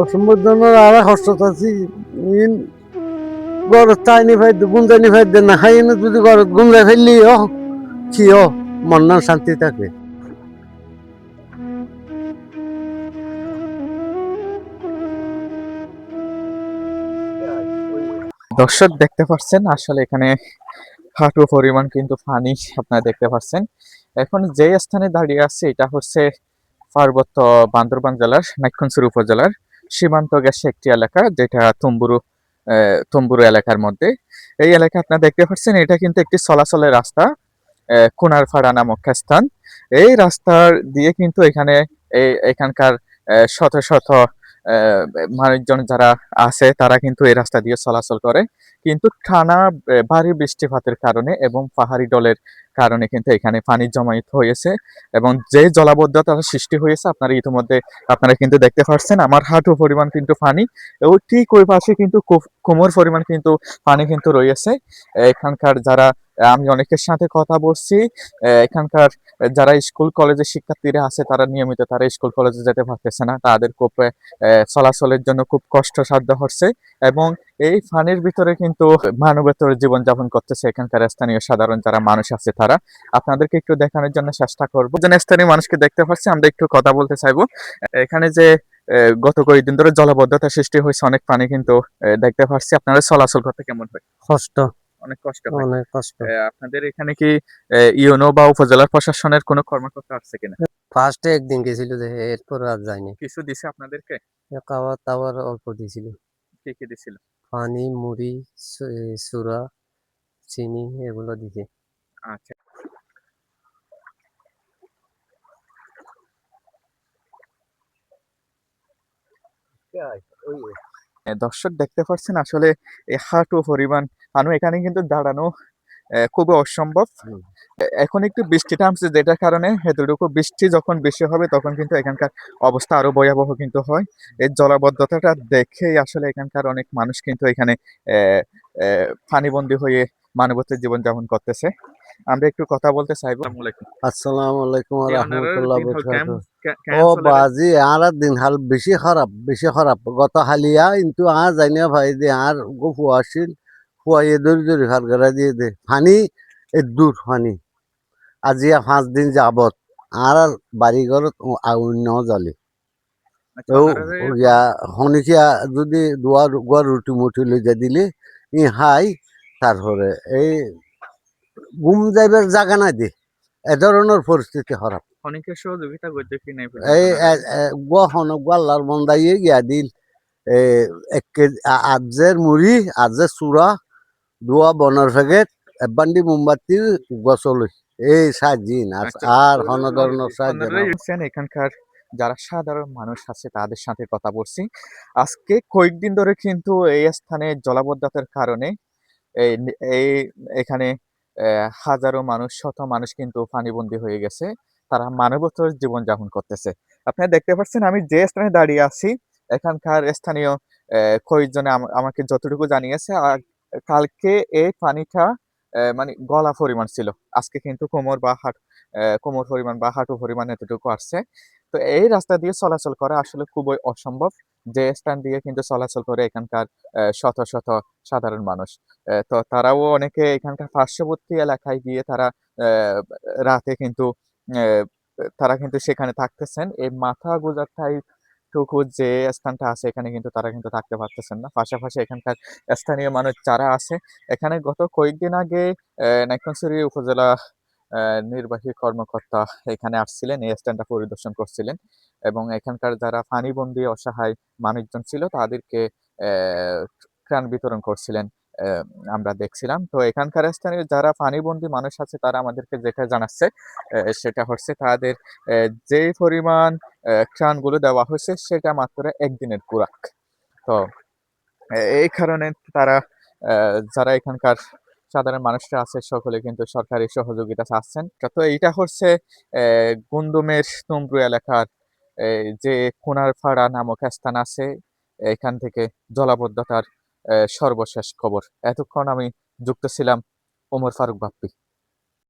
অসম্ভব জনের আর কষ্ট আছি ইন গরত চাইনি ফাই গুঞ্জানি ফাই দে না খাই যদি গরত গুঞ্জাই ফেললি কি মন না শান্তি থাকে। দর্শক দেখতে পাচ্ছেন আসলে এখানে হাঁটু পরিমাণ কিন্তু পানি আপনারা দেখতে পাচ্ছেন। এখন যে স্থানে দাঁড়িয়ে আছে এটা হচ্ছে পার্বত্য বান্দরবান জেলার নাইক্ষ্যংছড়ি উপজেলার সীমান্ত গেছে একটি এলাকা, যেটা তম্বুরু এলাকার মধ্যে। এই এলাকা আপনারা দেখতে পাচ্ছেন, এটা কিন্তু একটি চলাচলের রাস্তা, কোনারপাড়া নামক স্থান। এই রাস্তার দিয়ে কিন্তু এখানকার শত শত আহ, মানুষজন যারা আছে তারা কিন্তু এই রাস্তা দিয়ে চলাচল করে। কিন্তু টানা ভারী বৃষ্টিপাতের কারণে এবং পাহাড়ি ঢলের কারণে কিন্তু এখানে পানি জমায়েত হয়েছে এবং যে জলাবদ্ধতা সৃষ্টি হয়েছে আপনারা ইতিমধ্যে আপনারা কিন্তু দেখতে পাচ্ছেন। আমার হাঁটু পরিমাণ কিন্তু পানি, এবং ঠিক ওই পাশে কিন্তু কোমর পরিমাণ কিন্তু পানি কিন্তু রয়েছে। এখানকার যারা আমি অনেকের সাথে কথা বলছি, এখানকার যারা স্কুল কলেজের শিক্ষার্থীরা আছে তারা নিয়মিত তারা স্কুল কলেজে যেতে পারতেছে না, তাদের খুব চলাচলের জন্য খুব কষ্টসাধ্য হচ্ছে। এবং এই পানির ভিতরে কিন্তু মানবেতর জীবনযাপন করতেছে এখানকার স্থানীয় সাধারণ যারা মানুষ আছে তারা। আপনাদেরকে একটু দেখানোর জন্য চেষ্টা করবো, যেন স্থানীয় মানুষকে দেখতে পাচ্ছি, আমরা একটু কথা বলতে চাইবো। এখানে যে গত কয়েকদিন ধরে জলাবদ্ধতা সৃষ্টি হয়েছে, অনেক পানি কিন্তু দেখতে পাচ্ছি। আপনারা চলাচল করতে কেমন হয়? কষ্ট, অনেক কষ্ট হয়। অনেক কষ্ট। আপনাদের এখানে কি ইউনো বা উপজেলা প্রশাসনের কোনো কর্মকর্তা আসছে কিনা? ফার্স্টে একদিন গেছিল যে এরপর আর যায়নি। কিছু দিছে আপনাদেরকে? খাবার টাবার অল্প দিয়েছিল, কি কি দিছিল? পানি, মুড়ি, সুরা, চিনি এগুলো দিছে। আচ্ছা। দর্শক দেখতে পাচ্ছেন আসলে হাঁটু পরিমাণ পানি, এখানে কিন্তু দাঁড়ানো খুবই অসম্ভব। এখন একটু বৃষ্টি থামছে, যেটার কারণে এতটুকু বৃষ্টি যখন বেশি হবে তখন কিন্তু এখানকার অবস্থা আরো ভয়াবহ কিন্তু হয়। এই জলাবদ্ধতাটা দেখেই আসলে এখানকার অনেক মানুষ কিন্তু এখানে আহ আহ পানিবন্দী হয়ে মানবতার জীবন যাপন করতেছে। আমরা একটু কথা বলতে চাইবো। আসসালামু আলাইকুম। আসসালামু আলাইকুম ওয়া এই অনারের রাহমাতুল্লাহ দিন হল বারাকাতুহু। ও ক্যান্সেলের। বাজি আর দিন হাল বেশি খারাপ, বেশি খারাপ। গত হালিয়া কিন্তু জানিয়া ভাই দে আর গো ফুয়াশিল ফুয়াইয়ে দরি দরি হার গড়া দিয়ে দে ফানি এ দূর ফানি আজিয়া 5 দিন যাবত আর বাড়ি ঘরত আগুন জ্বলে। আচ্ছা, ও অনারের ইয়া হনিকিয়া যদি দুয়ার গুয়ার রুটি মুটি লইয়া দিলে হাই তারপরে এই ঘুম যাইবার জায়গা নাই দে, এ ধরনের পরিস্থিতি খারাপ। অনেকের সহযোগিতা করতে কি নাই পর্যন্ত এই অনারের? গুয়া হনক আল্লাহর বন্দাইয়ে গিয়া দিল এ 1 কেজি আজের মুড়ি, আজের চূড়া, দুয়া বনের প্যাকেট, বান্ডি মোমবাতি গছল এই সাজিন আচ্ছা, আর হন ধরনের সাহায্য না। এখানকার যারা সাধারণ মানুষ আছে তাদের সাথে কথা বলছি। আজকে কয়েকদিন ধরে কিন্তু এই স্থানে জলাবদ্ধতার কারণে এই এই এখানে হাজারো মানুষ, শত মানুষ কিন্তু পানিবন্দী হয়ে গেছে। তারা মানবতর জীবনযাপন করতেছে। আপনারা দেখতে পাচ্ছেন আমি যে স্থানে দাঁড়িয়ে আছি, এখানকার স্থানীয় কয়েকজনে আমাকে যতটুকু জানিয়েছে, কালকে এই পানিটা মানে গলা পরিমাণ ছিল। আজকে কিন্তু কোমর পরিমাণ বা হাঁটু পরিমাণ এতটুকু আসছে। তো এই রাস্তা দিয়ে চলাচল করা আসলে খুবই অসম্ভব। যে স্থান দিয়ে কিন্তু চলাচল করে এখানকার শত শত সাধারণ মানুষ। তো তারাও অনেকে এখানকার পার্শ্ববর্তী এলাকায় গিয়ে তারা রাতে কিন্তু আহ, তারা কিন্তু সেখানে থাকতেছেন। এই মাথা গোঁজার টুকু যে স্থানটা আছে এখানে কিন্তু তারা কিন্তু থাকতে পারতেছেন না। পাশাপাশি এখানকার স্থানীয় মানুষ যারা আছে, এখানে গত কয়েকদিন আগে নাইক্ষ্যংছড়ি উপজেলা নির্বাহী কর্মকর্তা এখানে আসছিলেন, এই স্থানটা পরিদর্শন করছিলেন এবং এখানকার যারা পানিবন্দী অসহায় মানুষজন ছিল তাদেরকে ত্রাণ বিতরণ করছিলেন। আহ, আমরা দেখছিলাম। তো এখানকার স্থানীয় যারা পানিবন্দী মানুষ আছে তারা আমাদেরকে যেটা জানাচ্ছে সেটা হচ্ছে তাদের যে পরিমাণ ত্রাণগুলো দেওয়া হয়েছে সেটা মাত্র একদিনের খুরাক। তো এই কারণে তারা যারা এখানকার সাধারণ মানুষরা আছে সকলে কিন্তু সরকারি সহযোগিতা চাচ্ছেন। তো এইটা হচ্ছে গুন্দমের তম্বু এলাকার যে কোনারপাড়া নামক স্থান আছে, এখান থেকে জলাবদ্ধতার সর্বশেষ খবর। এতক্ষণ আমি যুক্ত ছিলাম ওমর ফারুক বাপ্পি।